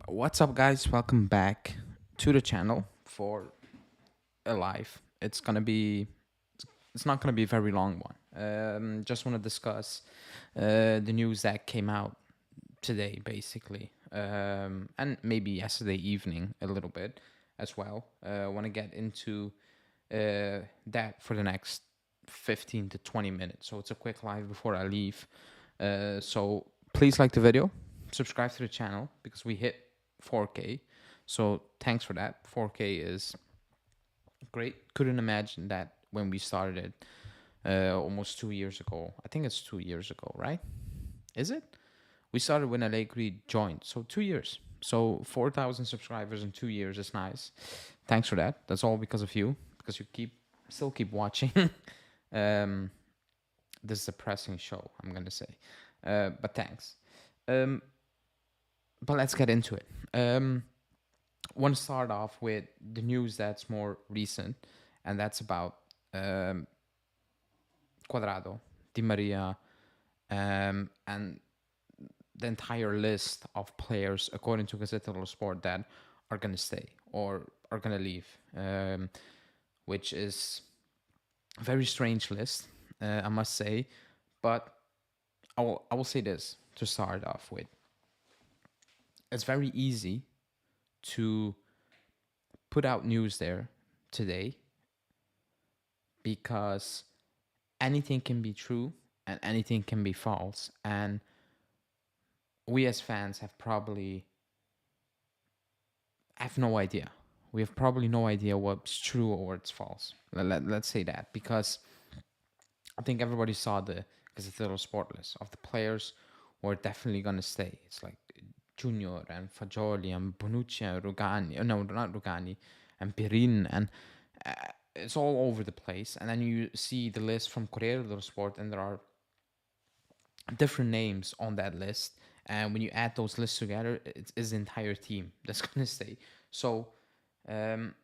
What's up, guys? Welcome back to the channel for a live. It's not gonna be a very long one. Just want to discuss the news that came out today, basically, and maybe yesterday evening a little bit as well. Want to get into that for the next 15 to 20 minutes. So it's a quick live before I leave. So please like the video, subscribe to the channel because we hit 4K. So thanks for that. 4K is great. Couldn't imagine that when we started almost 2 years ago. I think it's 2 years ago, right? Is it? We started when Allegri joined, so 2 years. So 4,000 subscribers in 2 years is nice. Thanks for that. That's all because of you, because you still keep watching. um, this depressing show, I'm gonna say, but thanks. Um, but let's get into it. Want to start off with the news that's more recent, and that's about um, Cuadrado, Di Maria, and the entire list of players, according to Gazzetta dello Sport, that are going to stay or are going to leave, which is a very strange list, I must say. But I will say this to start off with. It's very easy to put out news there today because anything can be true and anything can be false. And we as fans have no idea. We have probably no idea what's true or what's false. Let's say that, because I think everybody saw the Gazzetta Sport list of the players who are definitely going to stay. It's like Junior and Fagioli and Bonucci and Rugani. No, not Rugani. And Pirin. And it's all over the place. And then you see the list from Corriere dello Sport, and there are different names on that list. And when you add those lists together, it is the entire team that's going to stay. So um,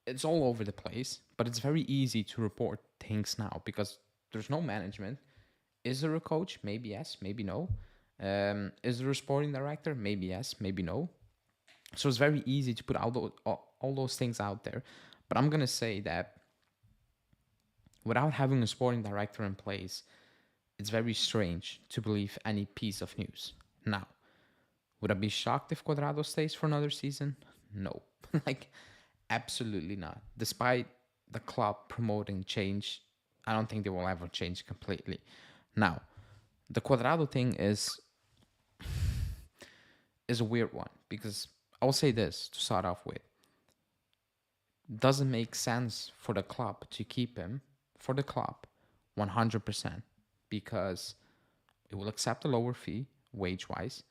it's all over the place, but it's very easy to report things now because there's no management. Is there a coach? Maybe yes, maybe no. Is there a sporting director? Maybe yes, maybe no. So it's very easy to put all those things out there. But I'm going to say that without having a sporting director in place, it's very strange to believe any piece of news. Now, would I be shocked if Cuadrado stays for another season? No. Like, absolutely not. Despite the club promoting change, I don't think they will ever change completely. Now, the Cuadrado thing is a weird one because I will say this to start off with. Doesn't make sense for the club to keep him for the club 100% because it will accept a lower fee wage wise.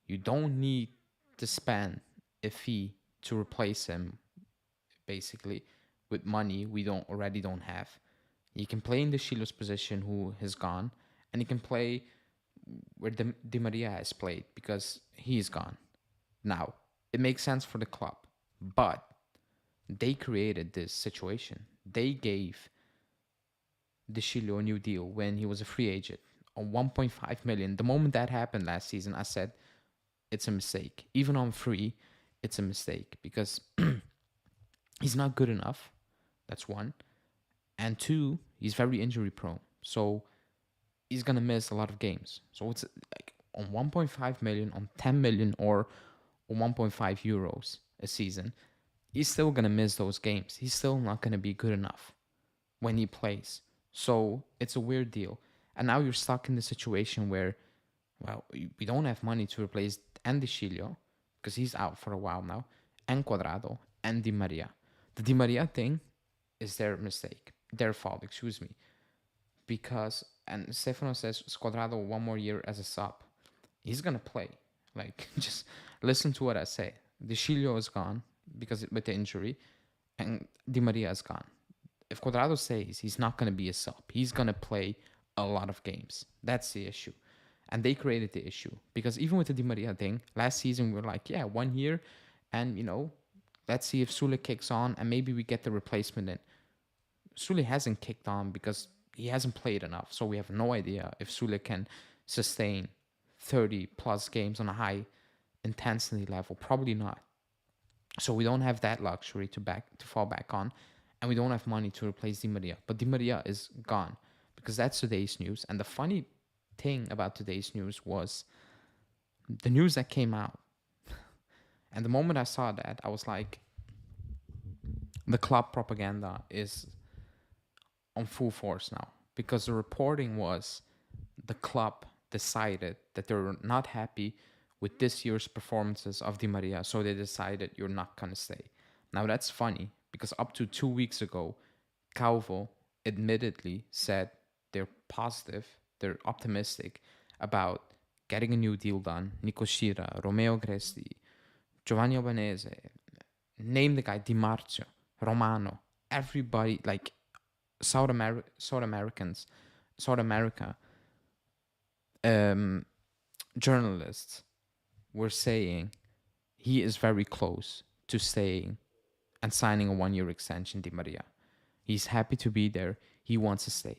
You don't need to spend a fee to replace him basically with money we don't have. You can play in the Shilo's position who has gone, and you can play where Di Maria has played because he's gone. Now, it makes sense for the club, but they created this situation. They gave De Chilo a new deal when he was a free agent on 1.5 million. The moment that happened last season, I said it's a mistake. Even on free, it's a mistake because he's not good enough. That's one. And two, he's very injury prone. So he's going to miss a lot of games. So it's like on 1.5 million, on 10 million, or on 1.5 euros a season, he's still going to miss those games. He's still not going to be good enough when he plays. So it's a weird deal. And now you're stuck in the situation where, well, we don't have money to replace Andy Chilio because he's out for a while now, and Cuadrado, and Di Maria. The Di Maria thing is their mistake, their fault, excuse me. Because, and Stefano says, Cuadrado 1 more year as a sub. He's going to play. Like, just listen to what I say. De Chilio is gone because with the injury, and Di Maria is gone. If Cuadrado stays, he's not going to be a sub. He's going to play a lot of games. That's the issue. And they created the issue. Because even with the Di Maria thing, last season we were like, yeah, 1 year. And, let's see if Sule kicks on and maybe we get the replacement in. Sule hasn't kicked on because he hasn't played enough. So we have no idea if Sule can sustain 30 plus games on a high intensity level? Probably not. So we don't have that luxury to fall back on, and we don't have money to replace Di Maria. But Di Maria is gone because that's today's news. And the funny thing about today's news was the news that came out. And the moment I saw that, I was like, the club propaganda is on full force now, because the reporting was the club decided that they're not happy with this year's performances of Di Maria, so they decided you're not gonna stay. Now that's funny because up to 2 weeks ago, Calvo admittedly said they're positive, they're optimistic about getting a new deal done. Nico Shira, Romeo Gresti, Giovanni Albanese, name the guy, Di Marzio, Romano, everybody, like South America journalists were saying he is very close to staying and signing a 1 year extension, Di Maria. He's happy to be there. He wants to stay.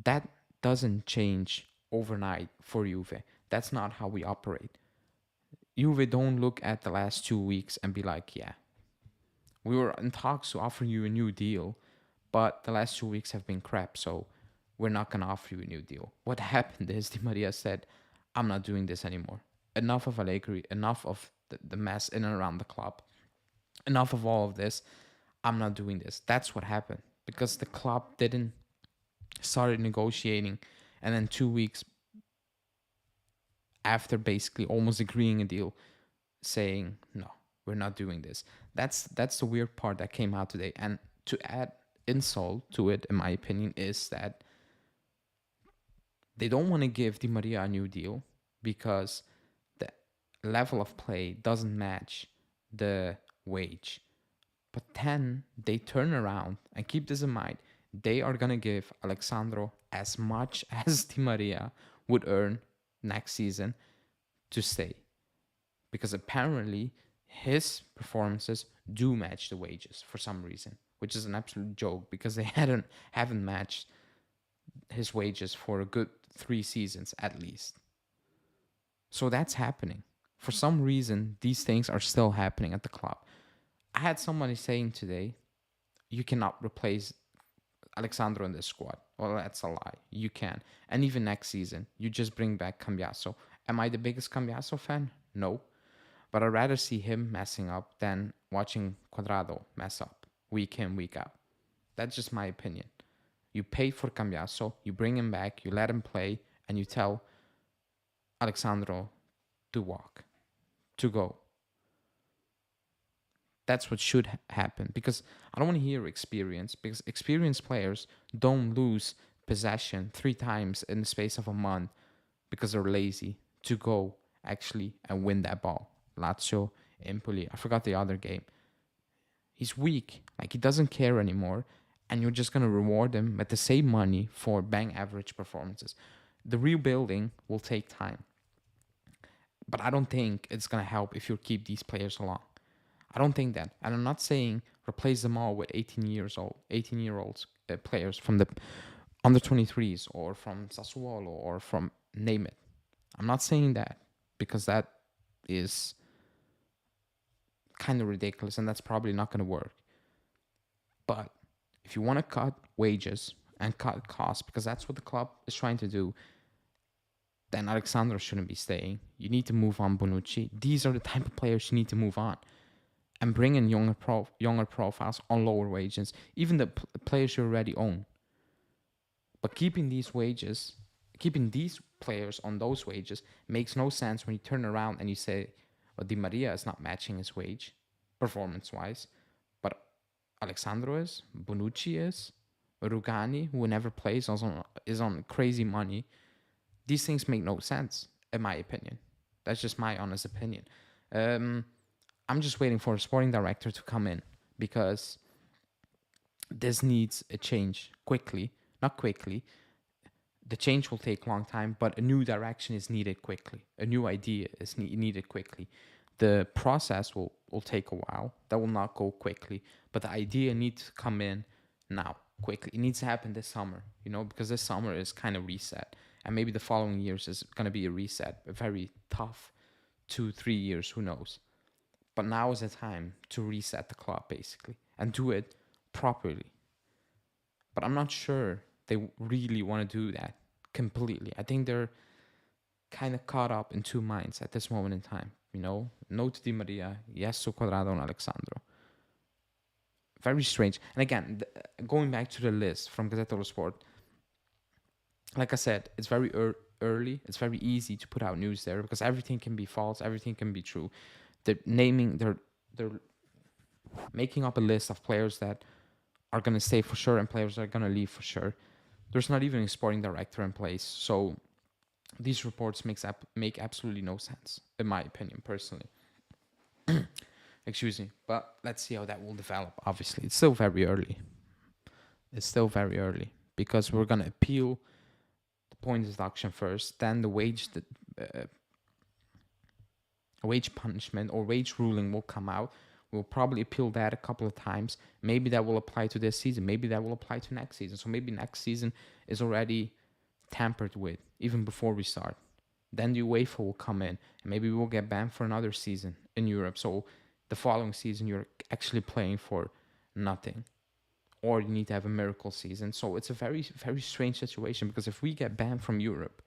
That doesn't change overnight for Juve. That's not how we operate. Juve don't look at the last 2 weeks and be like, yeah, we were in talks to offer you a new deal, but the last 2 weeks have been crap, so we're not going to offer you a new deal. What happened is Di Maria said, I'm not doing this anymore. Enough of Allegri, enough of the mess in and around the club, enough of all of this. I'm not doing this. That's what happened because the club didn't start negotiating, and then 2 weeks after basically almost agreeing a deal, saying, no, we're not doing this. That's the weird part that came out today. And to add insult to it, in my opinion, is that they don't want to give Di Maria a new deal because the level of play doesn't match the wage. But then they turn around and keep this in mind. They are going to give Alexandro as much as Di Maria would earn next season to stay. Because apparently his performances do match the wages for some reason, which is an absolute joke because they haven't matched his wages for a good 3 seasons at least. So that's happening. For some reason, these things are still happening at the club. I had somebody saying today, you cannot replace Alexandro in this squad. Well, that's a lie. You can. And even next season, you just bring back Cambiaso. Am I the biggest Cambiaso fan? No. But I'd rather see him messing up than watching Cuadrado mess up week in, week out. That's just my opinion. You pay for Cambiaso, you bring him back, you let him play, and you tell Alexandro to walk, to go. That's what should happen, because I don't want to hear experience, because experienced players don't lose possession 3 times in the space of a month because they're lazy to go actually and win that ball. Lazio, Empoli, I forgot the other game. He's weak, like he doesn't care anymore, and you're just going to reward him with the same money for bang average performances. The rebuilding will take time, but I don't think it's going to help if you keep these players along. I don't think that. And I'm not saying replace them all with 18-year-olds players from the under 23s or from Sassuolo or from name it. I'm not saying that because that is kind of ridiculous and that's probably not going to work. But if you want to cut wages and cut costs, because that's what the club is trying to do, then Alexandro shouldn't be staying. You need to move on Bonucci. These are the type of players you need to move on. And bring in younger profiles on lower wages, even the players you already own. But keeping these players on those wages makes no sense when you turn around and you say, well, Di Maria is not matching his wage, performance-wise, but Alexandro is, Bonucci is, Rugani, who never plays, is on crazy money. These things make no sense, in my opinion. That's just my honest opinion. I'm just waiting for a sporting director to come in because this needs a change quickly. Not quickly. The change will take a long time, but a new direction is needed quickly. A new idea is needed quickly. The process will take a while. That will not go quickly, but the idea needs to come in now, quickly. It needs to happen this summer, because this summer is kind of reset. And maybe the following years is going to be a reset, a very tough 2-3 years, who knows. But now is the time to reset the club, basically, and do it properly. But I'm not sure they really want to do that completely. I think they're kind of caught up in two minds at this moment in time. No to Di Maria, yes to Cuadrado and Alexandro. Very strange. And again, going back to the list from Gazzetta dello Sport, like I said, it's very early. It's very easy to put out news there because everything can be false, everything can be true. They're making up a list of players that are going to stay for sure and players that are going to leave for sure. There's not even a sporting director in place, so these reports make absolutely no sense, in my opinion, personally. Excuse me, but let's see how that will develop. Obviously, it's still very early. Because we're gonna appeal the point deduction first, then the wage punishment or wage ruling will come out. We'll probably appeal that a couple of times. Maybe that will apply to this season. Maybe that will apply to next season. So maybe next season is already tampered with even before we start. Then the UEFA will come in and maybe we will get banned for another season in Europe. So the following season you're actually playing for nothing, or you need to have a miracle season. So it's a very, very strange situation because if we get banned from Europe,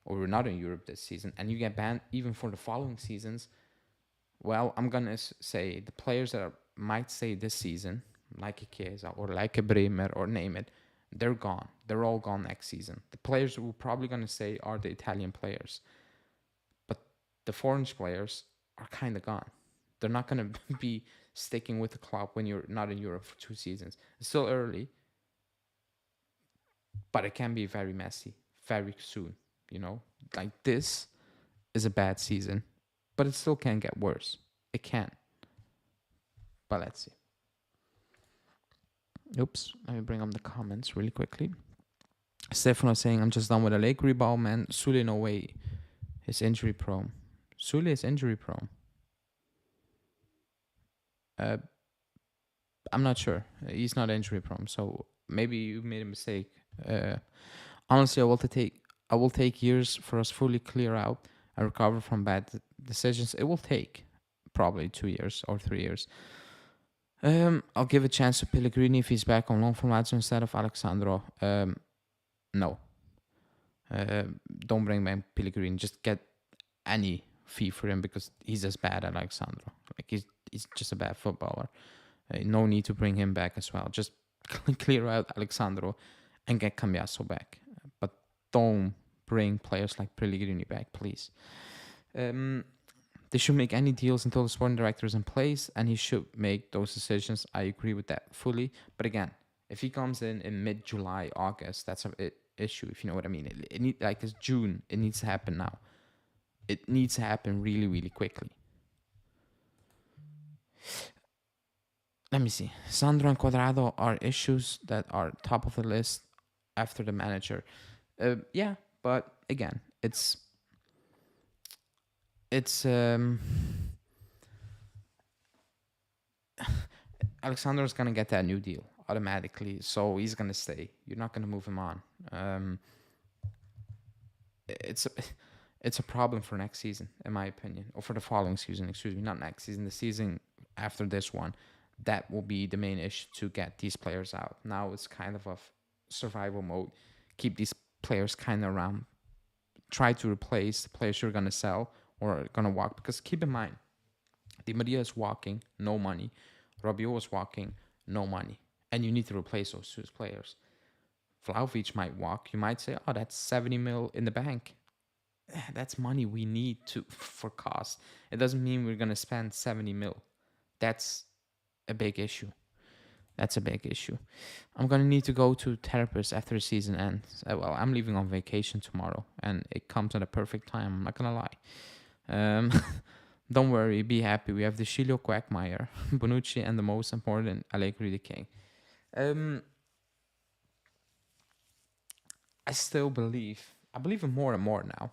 or we're not in Europe this season, and you get banned even for the following seasons, well, I'm gonna say the players that might stay this season, like a Chiesa or like a Bremer or name it, they're gone. They're all gone next season. The players who are probably gonna stay are the Italian players, but the foreign players are kind of gone. They're not gonna be sticking with the club when you're not in Europe for 2 seasons. It's still early, but it can be very messy very soon. Like this is a bad season, but it still can get worse. It can. But let's see. Oops, let me bring up the comments really quickly. Stefano saying, I'm just done with a Allegri ball, man. Sule, no way. He's injury prone. Sule is injury prone. I'm not sure. He's not injury prone, so maybe you made a mistake. Honestly, I will take years for us fully clear out and recover from bad decisions. It will take probably 2 years or 3 years. I'll give a chance to Pellegrini if he's back on loan from Lazio instead of Alexandro. No. Don't bring back Pellegrini. Just get any fee for him because he's as bad as Alexandro. Like he's just a bad footballer. No need to bring him back as well. Just clear out Alexandro and get Cambiaso back. But don't bring players like Pellegrini back, please. They should make any deals until the sporting director is in place, and he should make those decisions. I agree with that fully. But again, if he comes in mid-July, August, that's an issue, if you know what I mean. It's June. It needs to happen now. It needs to happen really, really quickly. Let me see. Sandro and Cuadrado are issues that are top of the list after the manager. Yeah, but again, it's Alexander's gonna get that new deal automatically, so he's gonna stay. You're not gonna move him on. It's a problem for next season, in my opinion, or for the following season. Excuse me, not next season. The season after this one, that will be the main issue to get these players out. Now it's kind of a survival mode. Keep these players kind of around. Try to replace the players you're gonna sell or are gonna walk. Because keep in mind, Di Maria is walking, no money. Rabiot is walking, no money, and you need to replace those two players. Vlahovic might walk. You might say, "Oh, that's 70 mil in the bank." That's money we need for cost. It doesn't mean we're gonna spend 70 mil. That's a big issue. I'm gonna need to go to therapist after the season ends. Well, I'm leaving on vacation tomorrow, and it comes at a perfect time. I'm not gonna lie. Don't worry, be happy. We have the Shilio Quagmire, Bonucci, and the most important, Allegri the King. I believe him more and more now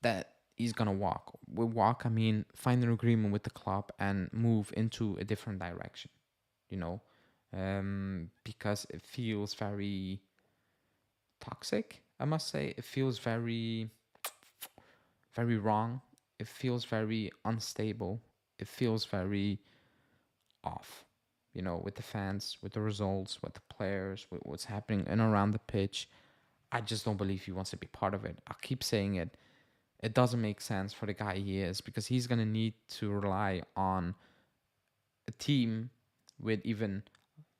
that he's gonna walk. With walk, I mean find an agreement with the club and move into a different direction. Because it feels very toxic. I must say, it feels very, very wrong. it feels very unstable. It feels very off, with the fans, with the results, with the players, with what's happening in and around the pitch. I just don't believe he wants to be part of it. I keep saying it. It doesn't make sense for the guy he is, because he's going to need to rely on a team with even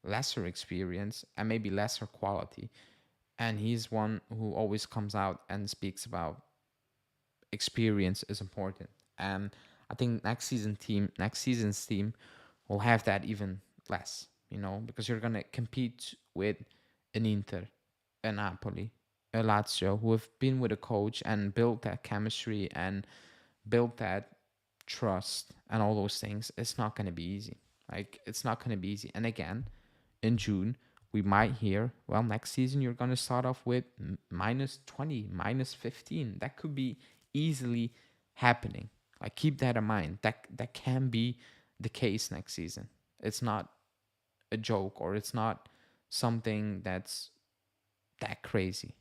lesser experience and maybe lesser quality. And he's one who always comes out and speaks about experience is important. And I think next season's team will have that even less, because you're gonna compete with an Inter, a Napoli, a Lazio, who have been with a coach and built that chemistry and built that trust and all those things. It's not gonna be easy. Like, it's not gonna be easy. And again, in June, we might hear, well, next season you're going to start off with minus 20, minus 15. That could be easily happening. Like, keep that in mind. That can be the case next season. It's not a joke, or it's not something that's that crazy,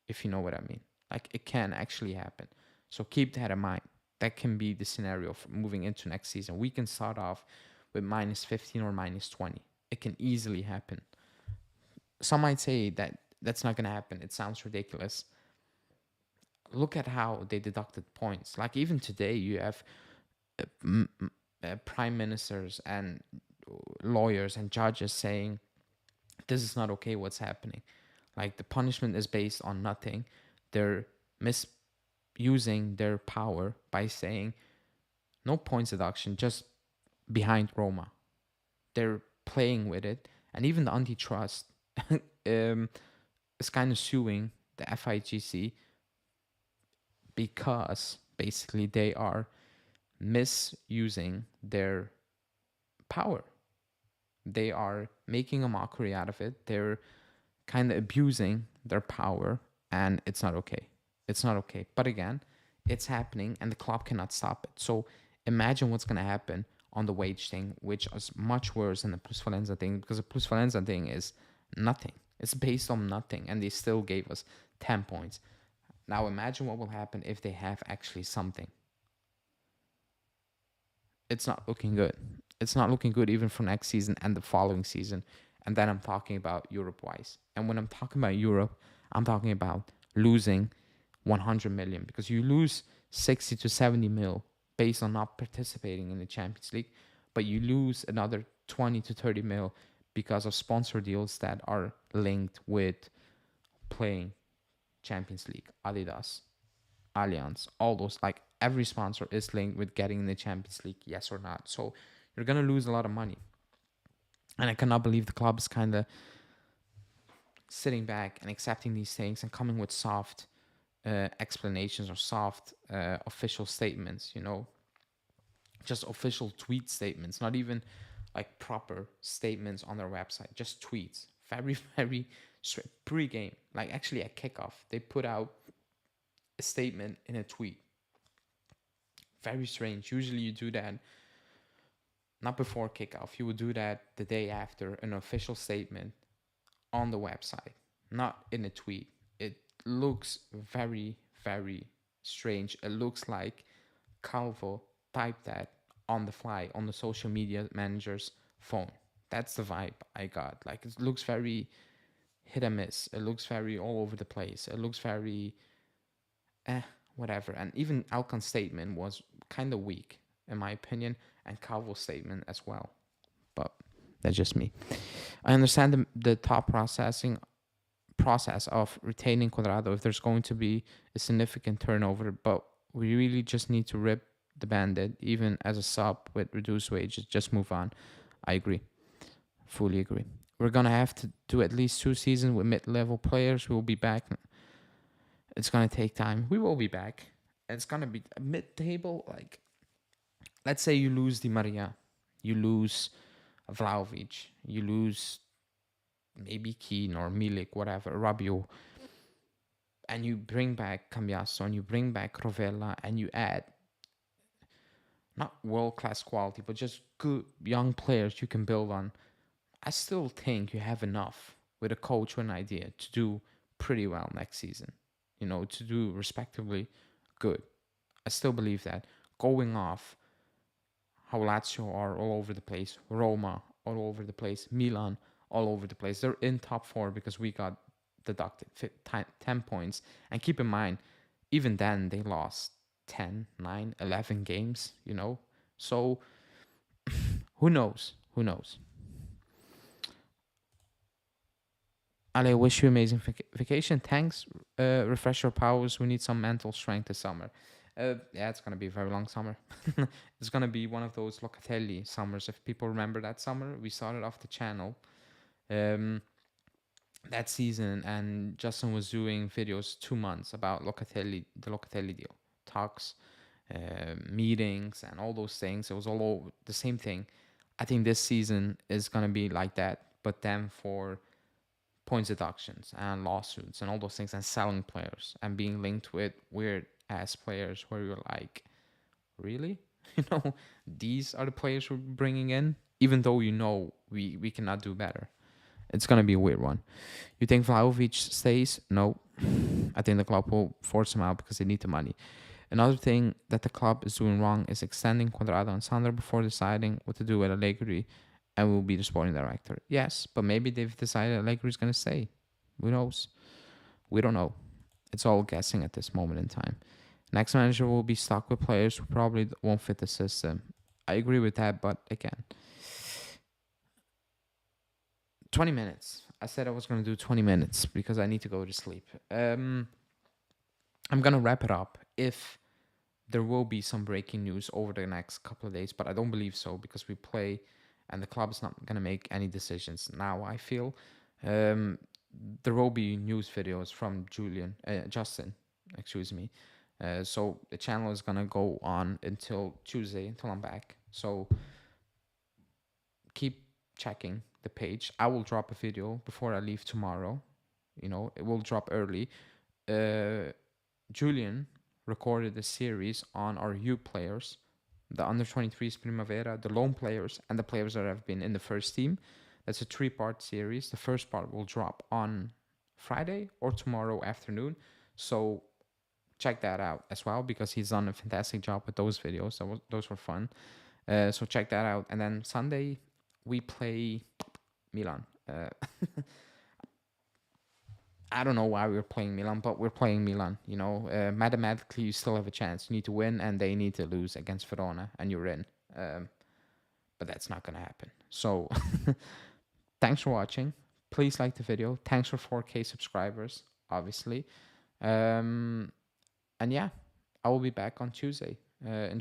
if you know what I mean. Like, it can actually happen. So keep that in mind. That can be the scenario for moving into next season. We can start off with minus 15 or minus 20. It can easily happen. Some might say that that's not going to happen. It sounds ridiculous. Look at how they deducted points. Like, even today, you have prime ministers and lawyers and judges saying this is not okay, what's happening. Like, the punishment is based on nothing. They're misusing their power by saying no points deduction, just behind Roma. They're playing with it. And even the antitrust is kind of suing the FIGC because basically they are misusing their power. They are making a mockery out of it. They're kind of abusing their power, and it's not okay. It's not okay. But again, it's happening, and the club cannot stop it. So imagine what's going to happen on the wage thing, which is much worse than the plusvalenza thing, because the plusvalenza thing is nothing. It's based on nothing, and they still gave us 10 points. Now imagine what will happen if they have actually something. It's not looking good. It's not looking good even for next season and the following season. And then I'm talking about Europe-wise. And when I'm talking about Europe, I'm talking about losing 100 million, because you lose 60 to 70 mil based on not participating in the Champions League, but you lose another 20 to 30 mil because of sponsor deals that are linked with playing Champions League, Adidas, Allianz, all those. Like, every sponsor is linked with getting in the Champions League, yes or not. So you're gonna lose a lot of money. And I cannot believe the club is kind of sitting back and accepting these things and coming with soft explanations or soft official statements, just official tweet statements, not even like proper statements on their website, just tweets. Very, very straight. Pre-game, like actually at kickoff, they put out a statement in a tweet. Very strange. Usually you do that not before kickoff. You would do that the day after an official statement on the website, not in a tweet. It looks very, very strange. It looks like Calvo typed that on the fly on the social media manager's phone. That's the vibe I got. Like, it looks very hit and miss. It looks very all over the place. It looks very whatever. And even Alcon's statement was kind of weak, in my opinion, and Calvo's statement as well. But that's just me. I understand the top process of retaining Cuadrado if there's going to be a significant turnover, but we really just need to rip the bandit, even as a sub with reduced wages. Just move on. I agree. Fully agree. We're going to have to do at least 2 seasons with mid-level players. We'll be back. It's going to take time. We will be back. It's going to be mid-table. Like, let's say you lose Di Maria. You lose Vlahovic. You lose maybe Keane or Milik, whatever, Rabiot. And you bring back Cambiasso and you bring back Rovella and you add not world-class quality, but just good young players you can build on. I still think you have enough with a coach with an idea to do pretty well next season. To do respectively good. I still believe that. Going off how Lazio are all over the place, Roma all over the place, Milan all over the place. They're in top four because we got deducted 10 points. And keep in mind, even then they lost 10, 9, 11 games, you know? So who knows? Who knows? Ale, wish you amazing vacation. Thanks. Refresh your powers. We need some mental strength this summer. Yeah, it's gonna be a very long summer. It's gonna be one of those Locatelli summers. If people remember that summer, we started off the channel um, that season, and Justin was doing videos 2 months about Locatelli, the Locatelli deal, talks, meetings, and all those things. It was all over the same thing. I think this season is gonna be like that, but then for points deductions and lawsuits and all those things and selling players and being linked with weird ass players where you're like, really? You know, these are the players we're bringing in, even though you know we cannot do better. It's gonna be a weird one. You think Vlahovic stays? No. I think the club will force him out because they need the money. Another thing that the club is doing wrong is extending Cuadrado and Sandro before deciding what to do with Allegri and will be the sporting director. Yes, but maybe they've decided Allegri is going to stay. Who knows? We don't know. It's all guessing at this moment in time. Next manager will be stuck with players who probably won't fit the system. I agree with that, but again, 20 minutes. I said I was going to do 20 minutes because I need to go to sleep. I'm going to wrap it up if there will be some breaking news over the next couple of days, but I don't believe so because we play and the club is not going to make any decisions now, I feel. Um, there will be news videos from Justin, excuse me. So the channel is going to go on until Tuesday, until I'm back. So keep checking the page. I will drop a video before I leave tomorrow. You know, it will drop early. Julian recorded a series on our youth players, the under 23s Primavera, the lone players, and the players that have been in the first team. That's a 3-part series. The first part will drop on Friday or tomorrow afternoon. So check that out as well because he's done a fantastic job with those videos. Those were fun. So check that out. And then Sunday, we play Milan. I don't know why we're playing Milan, but we're playing Milan. You know, mathematically, you still have a chance. You need to win, and they need to lose against Verona, and you're in. But that's not going to happen. So, thanks for watching. Please like the video. Thanks for 4K subscribers, obviously. And yeah, I will be back on Tuesday. Enjoy.